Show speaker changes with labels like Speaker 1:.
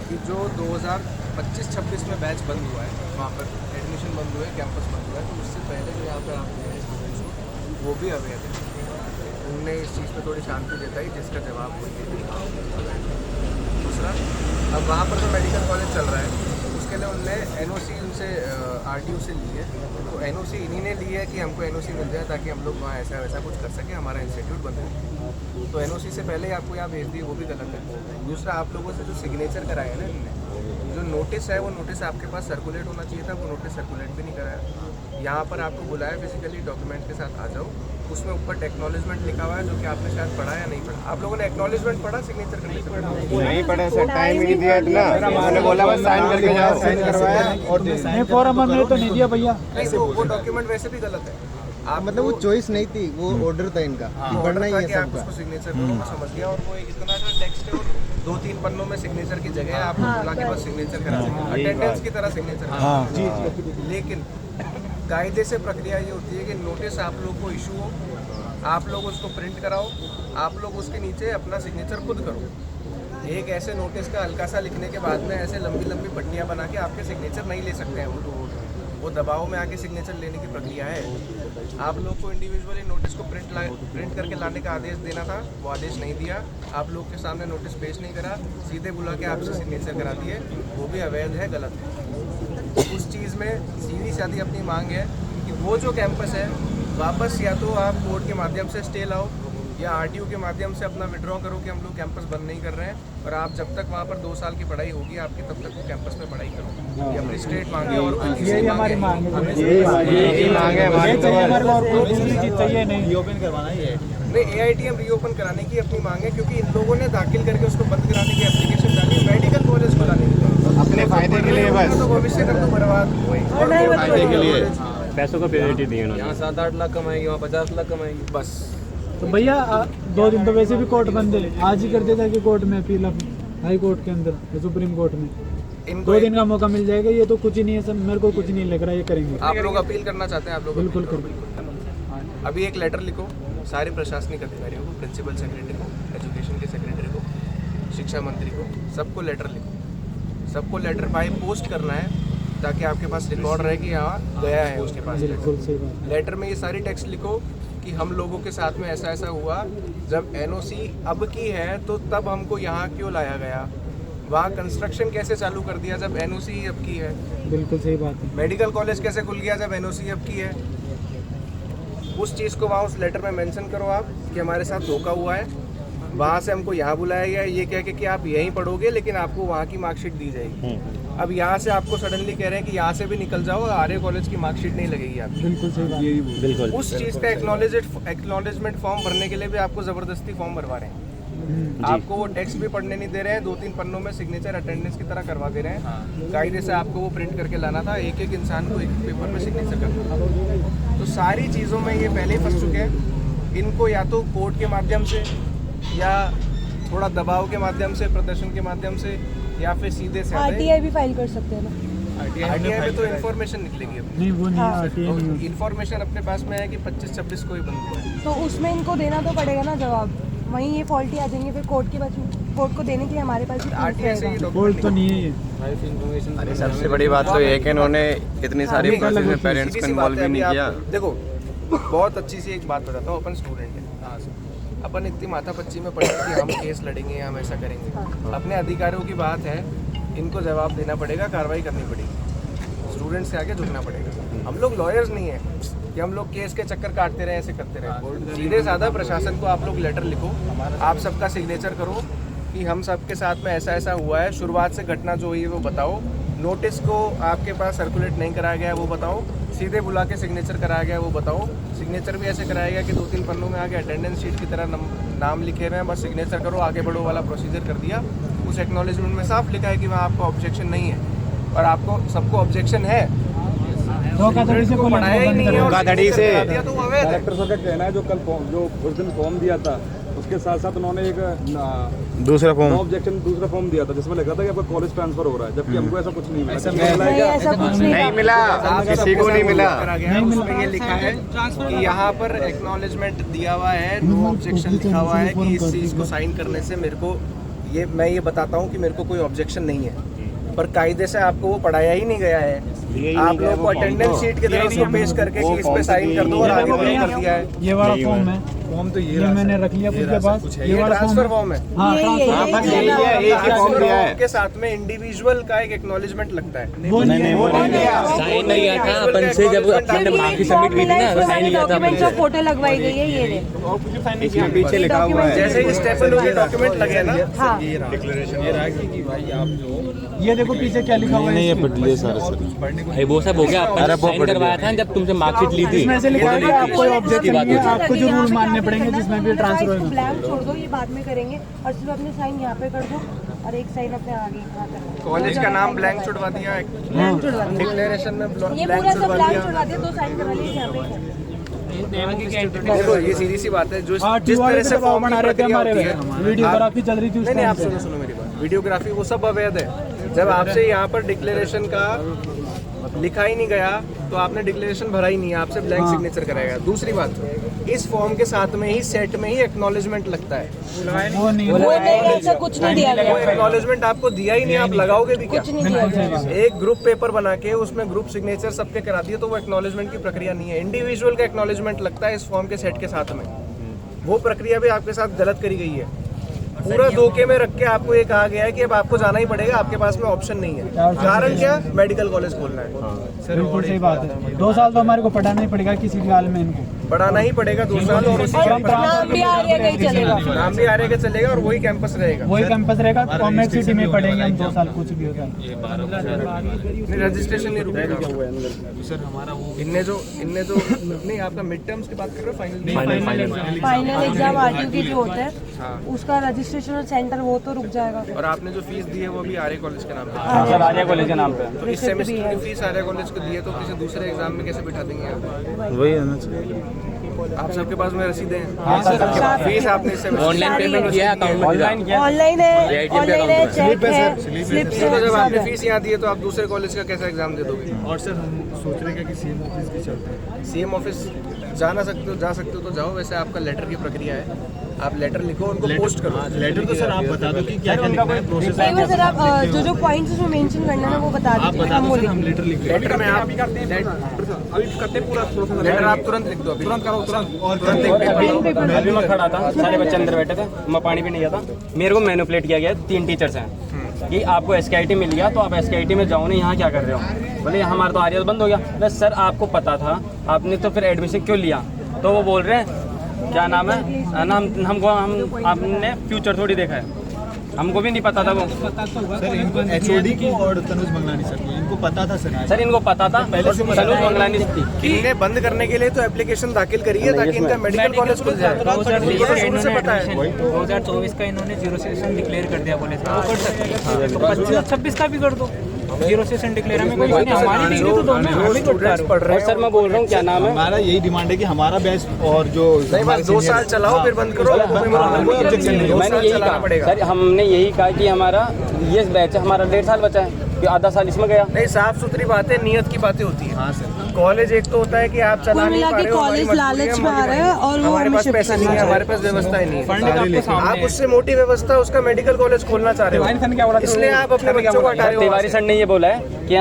Speaker 1: कि जो 2025-26 में बैच बंद हुआ है, वहाँ पर एडमिशन बंद हुआ है, कैंपस बंद हुआ है, तो उससे पहले जो यहाँ पर आप गए स्टूडेंट्स को वो भी अवेयर है। उनने इस चीज़ पे थोड़ी शांति जताई, जिसका जवाब वो ये दिया। दूसरा, अब वहाँ पर जो मेडिकल कॉलेज चल रहा है उसके लिए उनने एनओसी उनसे आरटीओ से ली है, तो एनओसी इन्हीं ने ली है कि हमको एनओसी मिल जाए ताकि हम लोग वहाँ ऐसा वैसा कुछ कर सकें, हमारा इंस्टीट्यूट बंद हो। तो एनओसी से पहले ही आपको यहाँ भेज दी, वो भी गलत है। दूसरा, आप लोगों से जो सिग्नेचर कराए हैं ना इन्होंने, जो नोटिस है वो नोटिस आपके पास सर्कुलेट होना चाहिए था, वो नोटिस सर्कुलेट भी नहीं कराया। यहाँ पर आपको बुलाया फिजिकली, डॉक्यूमेंट के साथ आ जाओ, उसमें ऊपर एक्नॉलेजमेंट लिखा हुआ है जो कि आपने शायद पढ़ा या नहीं पढ़ा। आप लोगों ने एक्नॉलेजमेंट पढ़ा सिग्नेचर करने से पहले?
Speaker 2: नहीं पढ़ा सर, टाइम ही नहीं दिया इतना। मैंने बोला बस साइन करके जाओ, साइन करवाया और
Speaker 3: नहीं फॉर्म हमने तो नहीं दिया भैया।
Speaker 1: नहीं, तो वो डॉक्यूमेंट वैसे भी गलत है। आप
Speaker 4: मतलब वो चॉइस नहीं थी, वो ऑर्डर था इनका कि पढ़ना ही है
Speaker 1: कि आप
Speaker 4: सबका।
Speaker 1: उसको सिग्नेचर करो, मैं समझ गया। और वो एक इतना सा टेक्स्ट है, 2-3 पन्नों में सिग्नेचर की जगह है, आपको बुला के बस सिग्नेचर करा देंगे, अटेंडेंस की तरह सिग्नेचर। जी। लेकिन कायदे से प्रक्रिया ये होती है कि नोटिस आप लोग को इशू हो, आप लोग उसको प्रिंट कराओ, आप लोग उसके नीचे अपना सिग्नेचर खुद करो। एक ऐसे नोटिस का हल्का सा लिखने के बाद में ऐसे लंबी लंबी पट्टियाँ बना के आपके सिग्नेचर नहीं ले सकते हैं। वो दबाव में आके सिग्नेचर लेने की प्रक्रिया है। आप लोग को इंडिविजुअली नोटिस को प्रिंट करके लाने का आदेश देना था, वो आदेश नहीं दिया। आप लोग के सामने नोटिस पेश नहीं करा, सीधे बुला के आपसे सिग्नेचर करा दिए, वो भी अवैध है, गलत है। उस चीज़ में सीधी सादी अपनी मांग है कि वो जो कैंपस है वापस या तो आप कोर्ट के माध्यम से स्टे लाओ या आरटीओ के माध्यम से अपना विड्रॉ करो कि हम लोग कैंपस बंद नहीं कर रहे हैं, और आप जब तक वहाँ पर 2 साल की पढ़ाई होगी आपकी, तब तक वो कैंपस में पढ़ाई करो। ये अपनी स्टेट मांगे और कोई तीसरी
Speaker 3: यही हमारी मांग है।
Speaker 2: यही मांग है हमारी।
Speaker 3: चाहिए नहीं रीओपन करवाना ही है।
Speaker 1: नहीं, AITM रीओपन कराने की अपनी मांग है, क्योंकि इन लोगों ने दाखिल करके उसको बंद कराने की एप्लीकेशन डाली मेडिकल कॉलेज को लाने की,
Speaker 2: अपने फायदे के लिए बस,
Speaker 1: तो भविष्य का तो बर्बाद हुआ ही।
Speaker 2: फायदे के लिए
Speaker 5: पैसों को प्रायोरिटी दी उन्होंने।
Speaker 6: यहाँ 7-8 लाख कमाएंगे, वहाँ 50 लाख कमाएंगे।
Speaker 1: बस
Speaker 3: तो भैया 2 दिन तो वैसे भी कोर्ट बंद है, आज ही कर देता कि कोर्ट में अपील, हाई कोर्ट के अंदर, सुप्रीम कोर्ट में
Speaker 1: इनको
Speaker 3: 2 दिन का मौका मिल जाएगा। ये तो कुछ ही नहीं है सर, मेरे को कुछ नहीं लग रहा ये करेंगे।
Speaker 1: आप लोग अपील करना चाहते हैं, आप लोग
Speaker 3: बिल्कुल
Speaker 1: अपील
Speaker 3: करो।
Speaker 1: करो। अभी एक लेटर लिखो सारे प्रशासनिक अधिकारियों को, प्रिंसिपल सेक्रेटरी को, एजुकेशन के सेक्रेटरी को, शिक्षा मंत्री को, सबको लेटर लिखो। सबको लेटर बाय पोस्ट करना है ताकि आपके पास रिकॉर्ड रहे कि यहाँ गया है उसके पास।
Speaker 3: बिल्कुल सही बात।
Speaker 1: लेटर में ये सारी टेक्स्ट लिखो कि हम लोगों के साथ में ऐसा ऐसा हुआ, जब एनओसी अब की है तो तब हमको यहाँ क्यों लाया गया, वहाँ कंस्ट्रक्शन कैसे चालू कर दिया जब एनओसी अब की है,
Speaker 3: बिल्कुल सही बात है।
Speaker 1: मेडिकल कॉलेज कैसे खुल गया जब एनओसी अब की है। उस चीज़ को वहाँ उस लेटर में मेंशन करो आप कि हमारे साथ धोखा हुआ है, वहाँ से हमको यहाँ बुलाया गया ये कह के कि आप यहीं पढ़ोगे लेकिन आपको वहाँ की मार्कशीट दी जाएगी। अब यहाँ से आपको सडनली कह रहे हैं कि यहाँ से भी निकल जाओ, आर्य कॉलेज की मार्कशीट नहीं लगेगी आपकी।
Speaker 3: बिल्कुल सही बात।
Speaker 5: बिल्कुल।
Speaker 1: उस चीज़ का एक्नॉलेजमेंट फॉर्म भरने के लिए भी आपको ज़बरदस्ती फॉर्म भरवा रहे हैं। आपको वो टेक्स्ट भी पढ़ने नहीं दे रहे हैं, 2-3 पन्नों में सिग्नेचर अटेंडेंस की तरह करवा दे रहे हैं। कायदे से आपको वो प्रिंट करके लाना था, एक एक इंसान को एक पेपर में सिग्नेचर करना था। तो सारी चीज़ों में ये पहले ही फंस चुके हैं। इनको या तो कोर्ट के माध्यम से या थोड़ा दबाव के माध्यम से, प्रदर्शन के माध्यम से, या फिर सीधे से
Speaker 7: आरटीआई भी फाइल कर सकते हैं ना।
Speaker 1: आरटीआई में तो इन्फॉर्मेशन निकलेगी अपनी।
Speaker 3: नहीं वो नहीं आरटीआई नहीं होती।
Speaker 1: इन्फॉर्मेशन अपने पास में है कि 25-26 को ही बंद हुआ है।
Speaker 7: तो उसमें इनको देना तो पड़ेगा ना जवाब, वहीं ये फॉल्टी आ जाएंगे फिर कोर्ट के पास। कोर्ट को देने के लिए हमारे पास भी proof
Speaker 1: आरटीआई से ये
Speaker 7: रहेगा।
Speaker 3: बोल
Speaker 1: डॉक्यूमेंट
Speaker 3: तो नहीं है ये।
Speaker 2: अरे सबसे बड़ी बात तो ये कि इन्होंने इतनी सारी प्रोसेस में पेरेंट्स को इन्वॉल्व भी नहीं किया।
Speaker 1: देखो, बहुत अच्छी सी एक बात बताता हूँ, अपन स्टूडेंट है, अपन इतनी माथापच्ची में पढ़े कि हम केस लड़ेंगे, हम ऐसा करेंगे। अपने अधिकारियों की बात है, इनको जवाब देना पड़ेगा, कार्रवाई करनी पड़ेगी, स्टूडेंट से आगे झुकना पड़ेगा। हम लोग लॉयर्स नहीं है कि हम लोग केस के चक्कर काटते रहे, ऐसे करते रहे। सीधे साधा प्रशासन को आप लोग लेटर लिखो, आप सबका सिग्नेचर करो कि हम सबके साथ में ऐसा ऐसा हुआ है, शुरुआत से घटना जो हुई है वो बताओ, नोटिस को आपके पास सर्कुलेट नहीं कराया गया वो बताओ, सीधे बुला के सिग्नेचर कराया गया वो बताओ। सिग्नेचर भी ऐसे कराया गया कि 2-3 पन्नों में आगे अटेंडेंस शीट की तरह नाम लिखे हुए हैं, बस सिग्नेचर करो, आगे बढ़ो वाला प्रोसीजर कर दिया। उस एक्नॉलेजमेंट में साफ लिखा है कि वहाँ आपको ऑब्जेक्शन नहीं है, और आपको सबको ऑब्जेक्शन है,
Speaker 3: धोखाधड़ी से
Speaker 1: पढ़ाया ही नहीं है,
Speaker 2: धोखाधड़ी से
Speaker 1: तो वो अवैध है।
Speaker 8: डायरेक्टर सर का कहना है जो कल जो उस दिन फॉर्म दिया था उसके साथ साथ उन्होंने एक
Speaker 2: दूसरा फॉर्म
Speaker 8: ऑब्जेक्शन दूसरा फॉर्म दिया था जिसमें लिखा था कि आपका कॉलेज ट्रांसफर हो रहा है, जबकि हमको ऐसा कुछ नहीं मिला।
Speaker 7: नहीं ऐसा कुछ
Speaker 2: नहीं मिला, किसी को नहीं मिला।
Speaker 1: करा गया है, उसमें ये लिखा है कि यहाँ पर एक्नॉलेजमेंट दिया हुआ है, नो ऑब्जेक्शन लिखा हुआ है कि इस चीज़ को साइन करने से मेरे को ये मैं ये बताता हूँ कि मेरे को कोई ऑब्जेक्शन नहीं है, पर कायदे से आपको वो पढ़ाया ही नहीं गया है। आप लोगों को अटेंडेंस शीट की तरह उसको पेश करके कि इस पे साइन कर दो और आगे बढ़ो कर दिया है।
Speaker 3: ये वाला फॉर्म है, फॉर्म तो ये मैंने रख लिया खुद के पास। ये वाला
Speaker 1: ट्रांसफर फॉर्म है।
Speaker 3: हाँ,
Speaker 1: ट्रांसफर के साथ में इंडिविजुअल का एक एक्नॉलेजमेंट लगता है।
Speaker 3: वो नहीं
Speaker 6: साइन नहीं किया था अपन से, जब अपने मार्कशीट सबमिट की थी ना, साइन किया था
Speaker 7: डॉक्यूमेंट जो फोटो लगवाई गई है ये
Speaker 2: इसमें पीछे लिखा हुआ है
Speaker 1: जैसे ही स्टेपल हो गए डॉक्यूमेंट लगे ना,
Speaker 7: हाँ
Speaker 3: ये देखो पीछे क्या लिखा हुआ है।
Speaker 6: भाई वो सब हो गया, अपन साइन करवाया था जब तुमसे मार्कशीट ली थी।
Speaker 3: इसमें से लिखा है कि आपको कोई ऑब्जेक्शन नहीं है, आपको जो रूल मानने पड़ेंगे जिसमें भी ट्रांसफर होगा।
Speaker 7: ब्लैंक छोड़ दो, ये बाद में करेंगे, और सिर्फ अपने साइन यहाँ पे कर दो और एक साइन अपने आगे यहाँ कर दो।
Speaker 1: कॉलेज का नाम ब्लैंक छुड़वा दिया,
Speaker 7: ब्लैंक छुड़वा दिया,
Speaker 1: डिक्लेरेशन में
Speaker 7: ये
Speaker 1: ब्लैंक
Speaker 7: पूरा सब
Speaker 1: छुड़वा
Speaker 7: ब्लैंक
Speaker 1: दिया।
Speaker 7: छुड़वा दिया, 2 साइन करवा लिए यहाँ पे।
Speaker 1: देखो ये सीधी सी बात है, जो
Speaker 3: हाँ,
Speaker 1: जिस तरह से फॉर्म
Speaker 3: बना रहे थे हमारे वीडियोग्राफी चल रही थी उस
Speaker 1: नहीं
Speaker 3: टाइम
Speaker 1: आप
Speaker 3: से।
Speaker 1: सुनो मेरी बात, वीडियोग्राफी वो सब अवैध है। जब आपसे यहाँ पर डिक्लेरेशन का लिखा ही नहीं गया तो आपने डिक्लेरेशन भरा ही नहीं है, आपसे ब्लैंक सिग्नेचर कराएगा। दूसरी बात, इस फॉर्म के साथ में ही सेट में ही एक्नॉलेजमेंट लगता है।
Speaker 3: वो नहीं
Speaker 7: वो नहीं, ऐसा कुछ नहीं दिया
Speaker 1: वो
Speaker 7: गया,
Speaker 1: एक्नॉलेजमेंट आपको दिया ही नहीं, आप लगाओगे भी क्या?
Speaker 7: कुछ नहीं दिया गया।
Speaker 1: एक ग्रुप पेपर बना के उसमें ग्रुप सिग्नेचर सबके करा दिए तो वो एक्नॉलेजमेंट की प्रक्रिया नहीं है। इंडिविजुअल का एक्नॉलेजमेंट लगता है इस फॉर्म के सेट के साथ में। वो प्रक्रिया भी आपके साथ गलत करी गई है। पूरा धोखे में रख के आपको ये कहा गया है कि अब आपको जाना ही पड़ेगा, आपके पास में ऑप्शन नहीं है। कारण क्या? मेडिकल कॉलेज खोलना है।
Speaker 3: बिल्कुल सही बात है। 2 साल तो हमारे को पढ़ाना ही पड़ेगा किसी भी हाल में इनको।
Speaker 1: बढ़ाना ही पड़ेगा 2 साल, और उसी
Speaker 7: नाम भी आ गया कहीं चलेगा।
Speaker 1: नाम भी आगे का चलेगा और वही कैंपस रहेगा।
Speaker 3: वही कैंपस रहेगा, कॉमेड सिटी में पढ़ेंगे हम 2 साल, कुछ भी होगा।
Speaker 1: रजिस्ट्रेशन नहीं रुकेगा सर हमारा। वो इनने जो नहीं, आपका मिड टर्म्स की बात कर रहे हो?
Speaker 7: फाइनल एग्जाम आरटीयू के जो होता है उसका रजिस्ट्रेशन और सेंटर वो तो रुक जाएगा।
Speaker 1: और आपने जो फीस दी है वो भी आर्य कॉलेज के नाम पे।
Speaker 6: आर्या कॉलेज के नाम पे
Speaker 1: तो इस सेमेस्टर की फीस आर्य कॉलेज को दी है तो किसी दूसरे एग्जाम में कैसे बिठा देंगे आप?
Speaker 3: वही है ना।
Speaker 1: आप सबके पास में रसीदें हैं। फीस आपने इस सेमेस्टर
Speaker 6: ऑनलाइन पेमेंट किया है, अकाउंट में
Speaker 7: ऑनलाइन है, चेक है, स्लिप
Speaker 1: तो जब आपने फीस यहाँ दी है तो आप दूसरे कॉलेज का कैसा एग्जाम दे दोगे?
Speaker 8: और सर हम सोच रहे हैं कि सीएम ऑफिस भी चलता है।
Speaker 1: सीएम ऑफिस जा सकते हो तो जाओ। वैसे आपका लेटर की प्रक्रिया है, आप लेटर लिखो, उनको पोस्ट करो।
Speaker 8: लेटर तो सर आप बता दो कि क्या क्या लिखना है, प्रोसेस
Speaker 7: नहीं, वो सर आप जो पॉइंट्स उसमें मेंशन करना है ना वो बता दीजिए, हम वो लिखेंगे।
Speaker 8: लेटर लिख
Speaker 1: लेटर में आप अभी करते पूरा लेटर आप तुरंत लिख दो, तुरंत करो, तुरंत एक पेपर।
Speaker 6: अभी मैं खड़ा था, सारे बच्चे अंदर बैठे थे, मैं पानी भी नहीं गया था। मेरे को मैनिपुलेट किया गया, 3 टीचर्स हैं कि आपको SKIT मिल गया तो आप SKIT में जाओ नहीं, यहाँ क्या कर रहे हो? बोले हमारा तो आर्यस बंद हो गया। बस सर आपको पता था, आपने तो फिर एडमिशन क्यों लिया? तो वो बोल रहे हैं क्या नाम है ना, हमको आपने फ्यूचर थोड़ी देखा है, हमको भी नहीं पता था वो।
Speaker 8: सर इनको HOD को और तनुज मंगलानी सर को इनको पता था सर
Speaker 6: इनको पता था पहले से, तनुज मंगलानी थी।
Speaker 1: इन्हें बंद करने के लिए तो एप्लीकेशन दाखिल करिए ताकि इनका मेडिकल कॉलेज खुल जाए। उनको तो शुरू से पता है।
Speaker 9: 2024 का इन्होंने 0 सेशन डिक्लेयर कर दिया कॉलेज में, वो कर सकते हैं। तो 25-26 का भी कर दो 0 सेशन डिक्लेयर, हमें कोई नहीं, हमारी डिग्री तो दो ना, हमें
Speaker 1: स्टूडेंट्स पढ़ रहे
Speaker 6: और
Speaker 1: हैं
Speaker 6: सर मैं बोल रहा हूँ क्या नाम है,
Speaker 8: हमारा यही डिमांड है कि हमारा बैच और जो
Speaker 1: नहीं, बस 2 साल चलाओ फिर बंद करो।
Speaker 6: मैंने यही कहा सर, हमने यही कहा कि हमारा ये बैच है, हमारा 1.5 साल बचा है, कि आधा साल इसमें गया।
Speaker 1: नहीं, साफ सुथरी बातें, नियत की बातें होती है। कॉलेज एक तो होता है कि आप चला नहीं पा रहे हो,
Speaker 7: कॉलेज लालच में आ रहा है और वो
Speaker 1: हमारे पास पैसा नहीं है, हमारे पास व्यवस्था ही नहीं है। आप उससे मोटी व्यवस्था उसका मेडिकल कॉलेज खोलना चाह रहे हो, इसलिए आप अपने बच्चों को हटा रहे हो।
Speaker 6: तिवारी सर ने ये बोला है कि